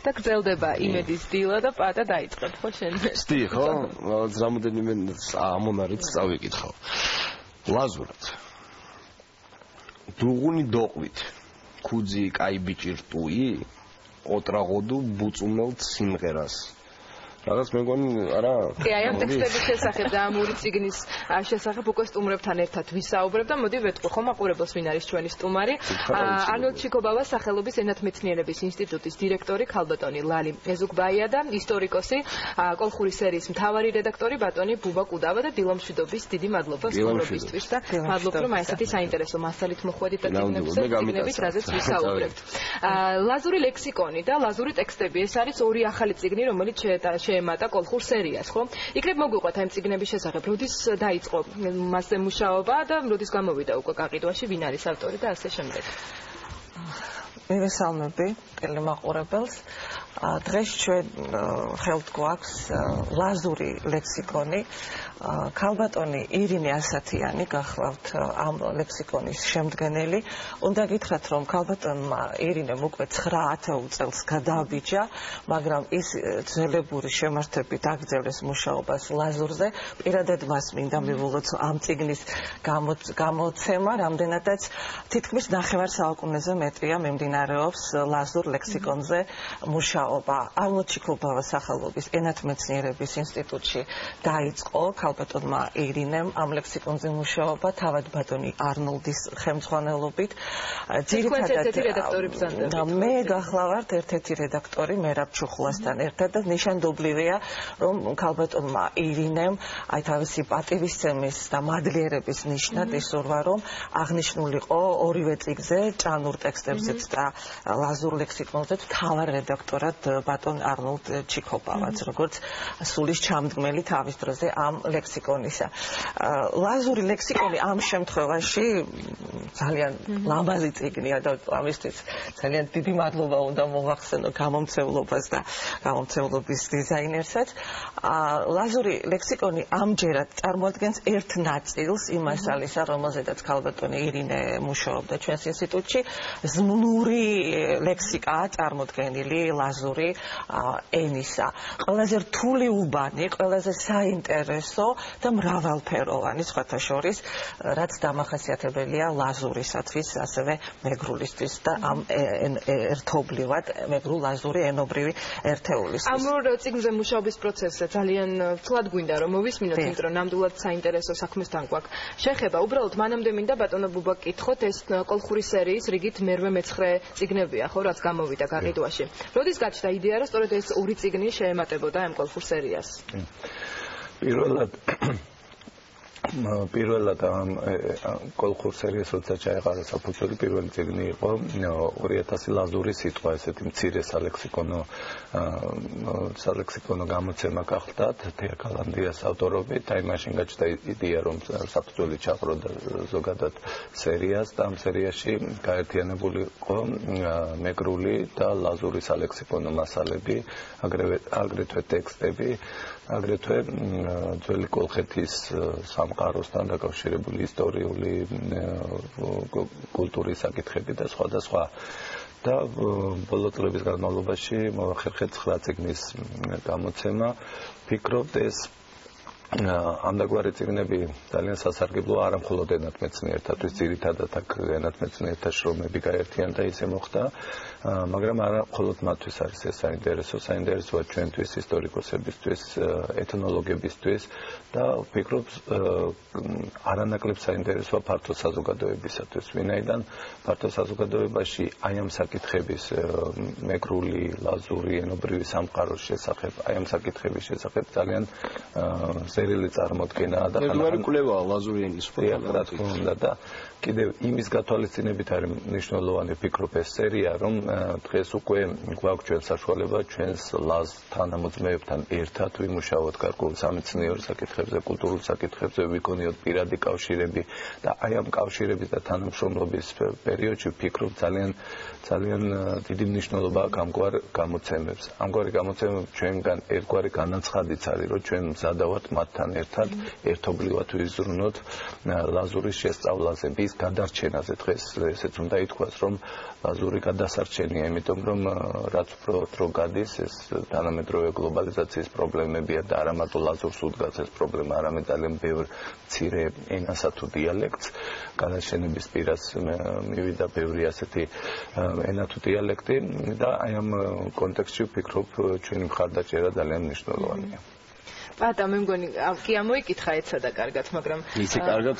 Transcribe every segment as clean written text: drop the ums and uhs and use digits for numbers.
და გრძელდება იმედის დილა და პატა დაიწყებ ხო შენ? ვსდი ხო? რამოდენიმე ამონარით წავიკითხავ. ლაზურად. დუღუნი დოყვით. ქუძი კაი ბიჭი რტუი? ოტრაღოდუ ბუწუმელთ სიმღერას. რაღაც მეგონი არა. კი, აი ამ ტექსტების შესახებ და ამ ორი წიგნის შესახებ უკვე სტუმრებთან ერთად ვისაუბრებ და მოდი ვეტყვი ხომ მაყურებელს ვინ არის ჩვენი სტუმარი. არნოლდ ჩიკობავას სახელობის ენათმეცნიერების ინსტიტუტის დირექტორი ქალბატონი ლალი ეზუგბაია და ისტორიკოსი კოლხური სერიის მთავარი რედაქტორი ბატონი ბუბა კუდავა და დილომშვიდობის დიდი მადლობა სტუმრობისთვის და მადლობა რომ აი ესეთი საინტერესო მასალით მოხვედით და წიგნებით რაზეც ვისაუბრებთ. ლაზური ლექსიკონი და ლაზური ტექსტები ეს არის ორი ახალი წიგნი რომელიც შეემატა კოლხურ სერიას, ხო? იქნებ მოგვიყვათ ამ წიგნების შესახებ, როდის დაიწყო მასზე მუშაობა და როდის გამოვიდა უკვე გაყიდვაში, ვინ არის ავტორი და ასე შემდეგ. მივესალმები ტელემაყურებელს. დღეს ჩვენ ხელთ გვაქვს ლაზური ლექსიკონი. ქალბატონი ირინე ასათიანი გახლავთ ამ ლექსიკონის შემდგენელი. უნდა გითხრათ, რომ ქალბატონმა ირინემ უკვე 9-10 წელს გადააბიჯა, მაგრამ ის ძველებური შემართებით აგრძელეს მუშაობას ლაზურზე. პირადად მას მინდა მივულოცო ამ წიგნის გამოცემა, რამდენადაც თითქმის 9 საუკუნეზე მეტია მიმდინარეობს ლაზურ ლექსიკონზე მუშაობა. არნოლდ ჩიკობავას სახელობის ენათმეცნიერების ინსტიტუტში დაიწყო ქალბატონმა ირინემ ამ ლექსიკონზე მუშაობა თავად ბატონი არნოლდის ხელმძღვანელობით. ძირითადად მე გახლავართ ერთ-ერთი რედაქტორი მერაბ ჩუხლასთან ერთად და ნიშანდობლივია რომ ქალბატონმა ირინემ აი თავისი პატივისცემის და მადლიერების ნიშნად ისურვა რომ აღნიშნულიყო ორივე წიგნზე ჭანურ ტექსტებზეც და ლაზურ ლექსიკონზე მთავარ რედაქტორად ბატონ არნოლდ ჩიკობავაც როგორც სულის ჩამდგმელი თავის დროზე ამ ლექსიკონისა. ლაზური ლექსიკონი ამ შემთხვევაში ძალიან ლამაზი წიგნია და ამისთვის ძალიან დიდი მადლობა უნდა მოვახსენო გამომცემლობას და გამომცემლობის დიზაინერსაც. ლაზური ლექსიკონი ამჯერად წარმოადგენს ერთ ნაწილს იმ მასალისა, რომელზედაც ქალბატონი ირინე მუშაობდა ჩვენს ინსტიტუტში. ზმნური ლექსიკაა წარმოდგენილი ლაზური ენისა. ყველაზე რთული უბანი, ყველაზე საინტერესო და მრავალფეროვანი სხვათა შორის, რაც დამახასიათებელია ლაზურისათვის, ასევე მეგრულისთვის და ამ ერთობლივად მეგრულ-ლაზური ენობრივი ერთეულისთვის. ამ ორ წიგნზე მუშაობის პროცესზე ძალიან ვთვლად გვინდა რომ მოვისმინოთ, იმიტომ რომ ნამდვილად საინტერესო საქმესთან გვაქვს შეხება. უბრალოდ მანამდე მინდა ბატონო ბუბა გკითხოთ, ეს კოლხური სერიის რიგით მერვე მეცხრე წიგნებია, ხო, რაც გამოვიდა გაყიდვაში. როდის გაჩნდა იდეა, რომ სწორედ ეს ორი წიგნი შეემატებოდა ამ კოლხურ სერიას? პირველად ამ კოლხურ სერიას როცა ჩაეყარა საფუძველი, პირველი წიგნი იყო 2000 ლაზური სიტყვა, ესეთი მცირე სალექსიკონო გამოცემა გახლდათ თეა კალანდიას ავტორობით. აი მაშინ გაჩნდა იდეა რომ საფუძველი ჩაყრა ზოგადად სერიას და ამ სერიაში გაერთიანებული იყო მეგრული და ლაზური სალექსიკონო მასალები, აგრეთვე ტექსტები, აგრეთვე ძველი კოლხეთის სამყაროსთან დაკავშირებული ისტორიული კულტურის საკითხები და სხვა და სხვა. და ბოლო წლების განმავლობაში მოახერხეთ 9 წიგნის გამოცემა. ვფიქრობთ ეს ამდაგვარი წიგნები ძალიან სასარგებლოა არა მხოლოდ ენათმეცნიერთათვის, ძირითადად აქ ენათმეცნიერთა შრომები გაერთიანდა, ისე მოხდა, მაგრამ არა მხოლოდ მათთვის არის ეს საინტერესოა ჩვენთვის, ისტორიკოსებისთვის, ეთნოლოგებისთვის და ვფიქრობ არანაკლებ საინტერესოა ფართო საზოგადოებისათვის, ვინაიდან ფართო საზოგადოებაში აი ამ საკითხების მეგრული, ლაზური, ენობრივი სამყაროს შესახებ, აი ამ საკითხების შესახებ ძალიან ზერილი წარმოდგენაა და ხანახან კვლევაა ლაზური ენის რა თქმა უნდა და კიდევ იმის გათვალისწინებით არის მნიშვნელოვანი ვფიქრობ ეს სერია, რომ დღეს უკვე გვაქვს ჩვენ საშუალება ჩვენს ლაზ თანამოძმეებთან ერთად ვიმუშაოთ გარკვეულ სამეცნიერო საკითხებზე, კულტურულ საკითხებზე, ვიქონიოთ პირადი კავშირები და აი ამ კავშირების და თანამშრომლობის პერიოდში ვფიქრობ ძალიან დიდი მნიშვნელობა აქვს ამგვარ გამოცემებს. ამგვარი გამოცემები ჩვენგან ერთგვარი განაცხადიც არის, რომ ჩვენ მზადა ვართ მათ მათთან ერთად ერთობლივად ვიზრუნოთ ლაზურის შესწავლაზე, ის გადარჩენაზე. დღეს ესეც უნდა ითქვას, რომ ლაზური გადასარჩენია, იმიტომ რომ რაც უფრო დრო გადის, ეს თანამედროვე გლობალიზაციის პრობლემებია და არა მარტო ლაზურს უდგას ეს პრობლემა, არამედ ძალიან ბევრ მცირე ენასა თუ დიალექტს. გადაშენების პირას მივიდა ბევრი ასეთი ენა თუ დიალექტი და აი ამ კონტექსტში ვფიქრობ ჩვენი მხარდაჭერა ძალიან მნიშვნელოვანია. პატა მე მგონი კი ამოიკითხა ეცა და კარგად, მაგრამ იცი კარგად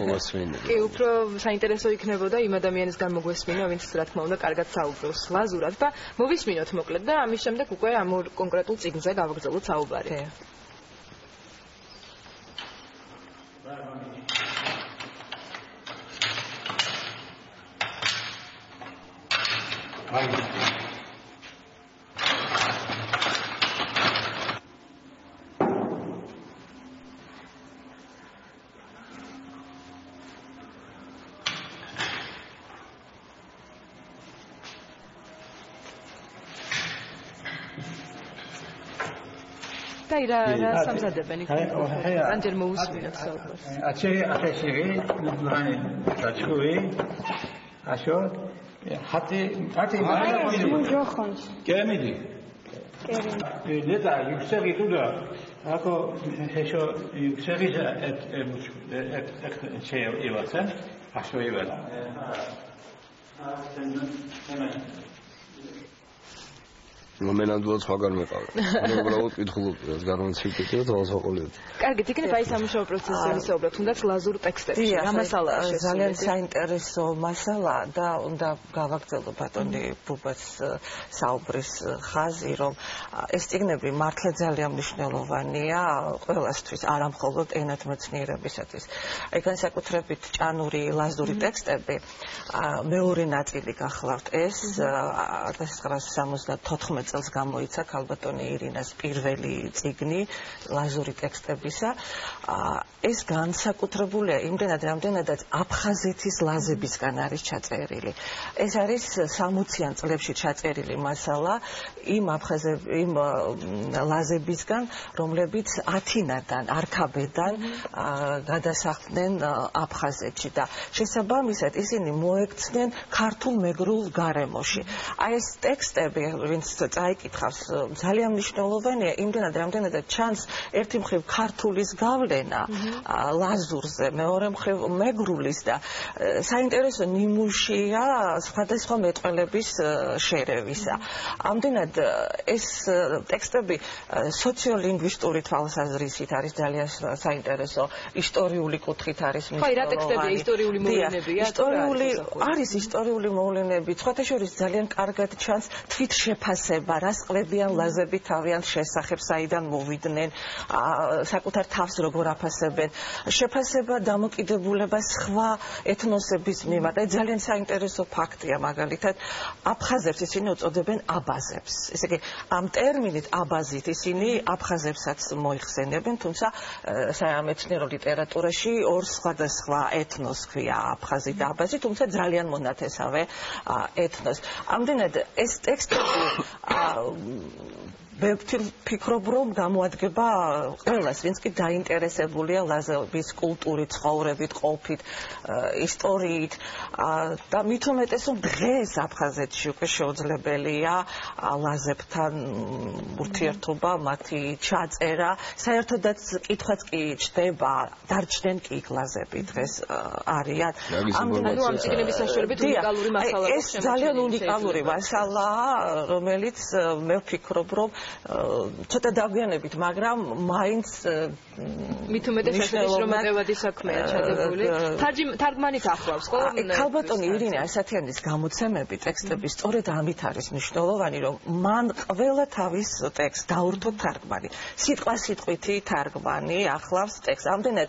მომასვენებია. კი, უფრო საინტერესო იქნებოდა იმ ადამიანის გამოგვესმინა, ვინც რა თქმა უნდა კარგად საუბრობს ლაზურად და მოვისმინოთ მოკლედ და ამის შემდეგ უკვე ამ კონკრეტულ წიგნზე გავაგრძელოთ საუბარი. და რა სამზადებენ იქ? ანჯერ მოусმინოთ საუბარს. აშეღი დაჩხური აშო ხათი კემიდი ნეტა იქსერი თუდა აკო ეშო იქსერი ეთ შეევაცა აშო ევალა მომენადულად სხვაგან მეყავდა. უბრალოდ კითხულობდი, რაც განვაცილდეთ და დავასაყოლიოთ. კარგით, იქნება აი სამუშაო პროცესზე ვისაუბრებთ, თუნდაც ლაზურ ტექსტებში. რა მასალაა შესული? ძალიან საინტერესო მასალა და უნდა გავაგრძელო ბატონი ბუბას საუბრის ხაზი, რომ ეს წიგნები მართლა ძალიან მნიშვნელოვანია ყველასთვის, არა მხოლოდ ენათმეცნიერებისათვის. აი განსაკუთრებით ჭანური ლაზური ტექსტები, მეორე ნაწილი გახლავთ ეს 1974 წელს გამოიცა ქალბატონი ირინას პირველი წიგნი ლაზური ტექსტებისა. ეს განსაკუთრებულია იმდენად, რამდენადაც აფხაზეთის ლაზებისგან არის ჩაწერილი. ეს არის 60-იან წლებში ჩაწერილი მასალა იმ ლაზებისგან, რომლებიც ათინადან, არქაბედან გადასახლდნენ აფხაზეთში და შესაბამისად ისინი მოექცნენ ქართულ მეგრულ გარემოში. აი ეს ტექსტები, ვინც წაიკითხავს, ძალიან მნიშვნელოვანია იმდენად, რამდენადაც ჩანს ერთი მხრივ ქართულის გავლენა ლაზურზე, მეორე მხრივ მეგრულის და საინტერესო ნიმუშია სხვადასხვა მეტყველების შერევისა. ამდენად ეს ტექსტები სოციოლინგვისტური თვალსაზრისით არის ძალიან საინტერესო, ისტორიული კუთხით არის მნიშვნელოვანი. რა ტექსტებია ისტორიული მოვლენებია? არის ისტორიული მოვლენები, სხვათა შორის ძალიან კარგად ჩანს თვითშეფასება, რა წყლებიან ლაზები თავიანთ შესახებ, საიდან მოვიდნენ, საკუთარ თავს როგორ აფასებენ, შეფასება დამოკიდებულება სხვა ეთნოსების მიმართ. ძალიან საინტერესო ფაქტია, მაგალითად, აფხაზებს ისინი უწოდებენ აბაზებს. ესე იგი, ამ ტერმინით აბაზით ისინი აფხაზებსაც მოიხსენებენ, თუმცა სამეცნიერო ლიტერატურაში ორ სხვადასხვა ეთნოს ქვია აფხაზი და აბაზი, თუმცა ძალიან მონათესავე ეთნოს. ამდენად ეს ტექსტები ვფიქრობ, რომ გამოადგება ყველას, ვინც კი დაინტერესებულია ლაზების კულტურით, ცხოვრებით, ყოფით, ისტორიით და მით უმეტეს, რომ დღეს აფხაზეთში უკვე შეუძლებელია ლაზებთან ურთიერთობა, მათი ჩაწერა, საერთოდაც კითხვაც კი ჩდება, დარჩნენ კი იქ ლაზები დღეს არიან. ანუ ამ წიგნების საშუალებით უნიკალური მასალა ეს ძალიან უნიკალური მასალაა, რომელიც მე ვფიქრობ, რომ ცოტა დაგვიანებით, მაგრამ მაინც მით უმეტეს ასეთი შრომატევადი საქმეა ჩადებული. თარგმანით ახლავს ხო? ქალბატონი ირინე ასათიანის გამოცემები, ტექსტები სწორედ ამით არის მნიშვნელოვანი, რომ მან ყველა თავის ტექსტს დაურთო თარგმანი. სიტყვასიტყვითი თარგმანი ახლავს ტექსტს. ამდენად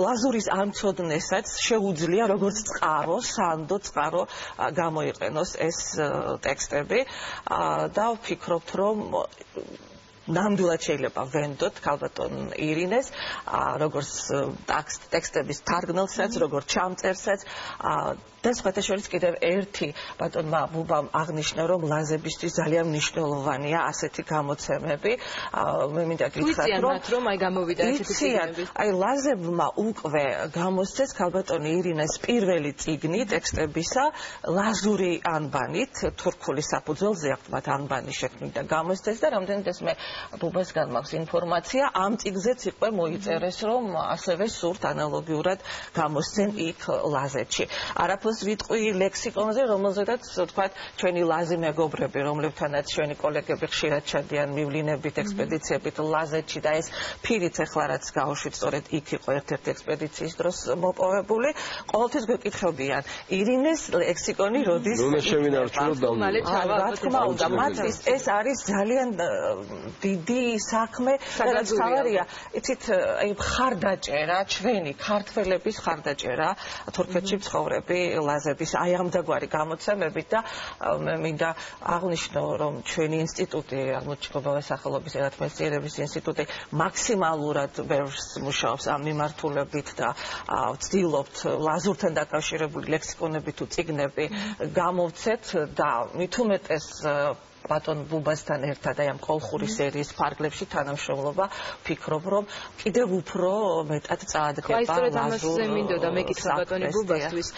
ლაზურის ამცოდნესაც შეუძლია როგორც წყარო, სანდო წყარო გამოიყენოს ეს ტექსტები და ვფიქრობთ, რომ ნამდვილად შეიძლება ვენდოთ ქალბატონ ირინეს, როგორც ტექსტების თარგმნელსაც, როგორც ჩამწერსაც და სხვათა შორის კიდევ ერთი ბატონმა ბუბამ აღნიშნა, რომ ლაზებისთვის ძალიან მნიშვნელოვანია ასეთი გამოცემები. მე მინდა გითხრათ, რომ აი გამოვიდა ესეთი წიგნები. აი ლაზებმა უკვე გამოსცეს ქალბატონი ირინეს პირველი წიგნი ტექსტებისა ლაზური ანბანით, თურქული საფუძველზე აქვს მათ ანბანი შექმნით და გამოსცეს და რამდენადაც მე ბუბასგან მაქვს ინფორმაცია, ამ წიგნზეც უკვე მოიწერეს, რომ ასევე სურთ ანალოგიურად გამოსცენ იქ ლაზეთში. არაფერს ვიტყვი ლექსიკონზე, რომელზედაც თქვათ ჩვენი ლაზი მეგობრები, რომლებთანაც ჩვენი კოლეგები ხშირად ჩადიან მივლინებით ექსპედიციებით ლაზეთში და ეს ფირიც ახლა რაც გავუშვით, სწორედ იქ იყო ერთ-ერთი ექსპედიციის დროს მოპოვებული. ყოველთვის გვეკითხებიან, ირინეს ლექსიკონი როდის რა თქმა უნდა, მათთვის ეს არის ძალიან დიდი საქმე და რაც თავარია, იცით, აი მხარდაჭერა, ჩვენი ქართველების მხარდაჭერა თურქეთში მცხოვრები ლაზების აი ამდაგვარი გამოცემებით და მე მინდა აღნიშნო, რომ ჩვენი ინსტიტუტი, აღმოჩნდება სახელობის ერთმეცნიერების ინსტიტუტი მაქსიმალურად ბევრს მუშაობს ამ მიმართულებით და ვცდილობთ ლაზურთან დაკავშირებული ლექსიკონები თუ წიგნები გამოვცეთ და მით უმეტეს ბატონ ბუბასთან ერთად აი ამ კოლხური სერიის ფარგლებში თანამშრომლობა ვფიქრობ, რომ კიდევ უფრო მეტად წაადგება ლაზურ. აი სწორედ ამაზე მინდოდა მეკითხა ბატონი ბუბასთვის.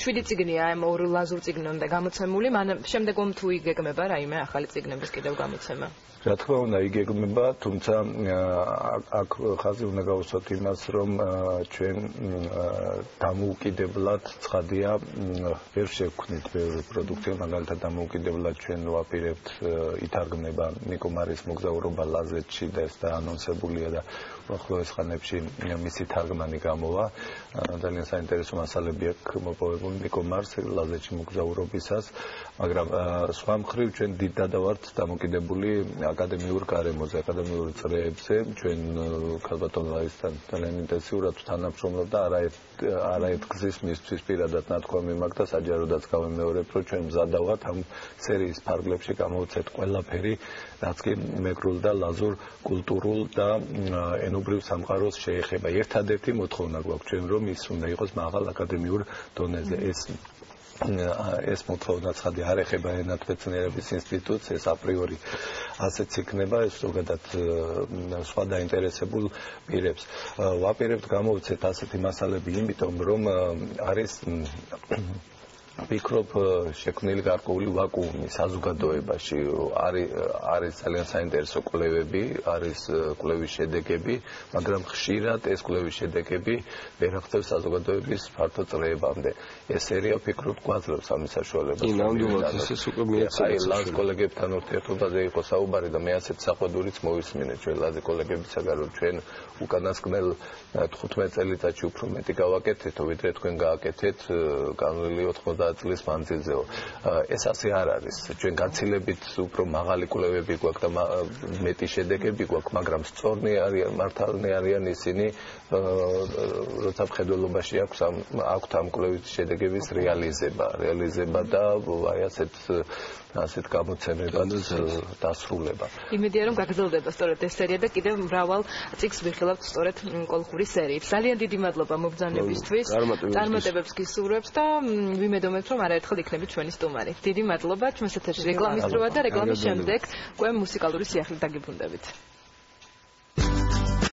7 წიგნია ამ ორ ლაზურ წიგნიდან გამოცემული, მანამ შემდეგ თუ იგეგმება რაიმე ახალი წიგნების კიდევ გამოცემა. რა თქმა უნდა იგეგმება, თუმცა აქ ხაზი უნდა გავუსვათ იმას, რომ ჩვენ დამოუკიდებლად ცხადია ვერ შევქმნით ბევრი პროდუქცია, მაგალითად დამოუკიდებლად ჩვენ ვაპირებთ ითარგმნება ნიკო მარის მოგზაურობა ლაზეთში და ეს დაანონსებულია და უახლოეს ხანებში მისი თარგმანი გამოვა. ძალიან საინტერესო მასალები აქვს მოპოვებული ნიკო მარს ლაზეთში მოგზაურობისას, მაგრამ სხვა მხრივ ჩვენ დიდად ვართ დამოკიდებული აკადემიურ გარემოზე, აკადემიურ წრეებზე. ჩვენ ქალბატონ ლაისთან ძალიან ინტენსიურად თანამშრომლობ და არაერთ გზის მისთვის პირადად ნათქვამი მაქვს და საჯაროდაც გავიმეორებ, რომ ჩვენ მზადა ვართ ამ სერიის ფარგლებში გამოვცეთ ყველაფერი, რაც კი მეგრულ და ლაზურ კულტურულ და ენობრივ სამყაროს შეეხება. ერთადერთი მოთხოვნა გვაქვს ჩვენ, რომ ის უნდა იყოს მაღალ აკადემიურ დონეზე. ეს მოთხოვნა ცხადი არ ეხება ენათმეცნიერების ინსტიტუტს, ეს აპრიორი ასეც იქნება, ეს ზოგადად სხვა დაინტერესებულ პირებს. ვაპირებთ გამოვცეთ ასეთი მასალები, იმიტომ რომ არის ვფიქრობ შექმნილი გარკვეული ვაკუუმი საზოგადოებაში, არის ძალიან საინტერესო კვლევები, არის კვლევის შედეგები, მაგრამ ხშირად ეს კვლევის შედეგები ვერ ახდენს საზოგადოების ფართო წრეებამდე. ეს სერია ვფიქრობ გვაძლევს ამის საშუალებას. ნამდვილად ეს უკვე მიეცემა. აი ლაზ კოლეგებთან ურთიერთობაზე იყო საუბარი და მე ასეთ საყვედურიც მოვისმინეთ ჩვენ ლაზ კოლეგებისაგან, რომ ჩვენ უკანასკნელ 15 წელიწადში უფრო მეტი გავაკეთეთ, ვიდრე თქვენ გააკეთეთ განვლილი 90 წლის მანძილზეო. ეს ასე არ არის. ჩვენ გაცილებით უფრო მაღალი კვლევები გვაქვს და მეტი შედეგები გვაქვს, მაგრამ სწორნი არიან, მართალნი არიან ისინი, როცა მხედველობაში აქვს ამ კვლევის შედეგების რეალიზება და აი ასეთ გამოცემებად დასრულება. იმედია რომ გაგრძელდება სწორედ ეს სერია და კიდევ მრავალ წიგნს ვიხილავთ სწორედ კოლხური სერიით. ძალიან დიდი მადლობა მობრძანებისთვის. წარმატებებს გისურვებთ და ვიმედოვნებთ რომ არაერთხელ იქნებით ჩვენი სტუმარი. დიდი მადლობა. ჩვენს ეთერში რეკლამის დროა და რეკლამის შემდეგ უკვე მუსიკალური სიახლით დაგიბრუნდებით.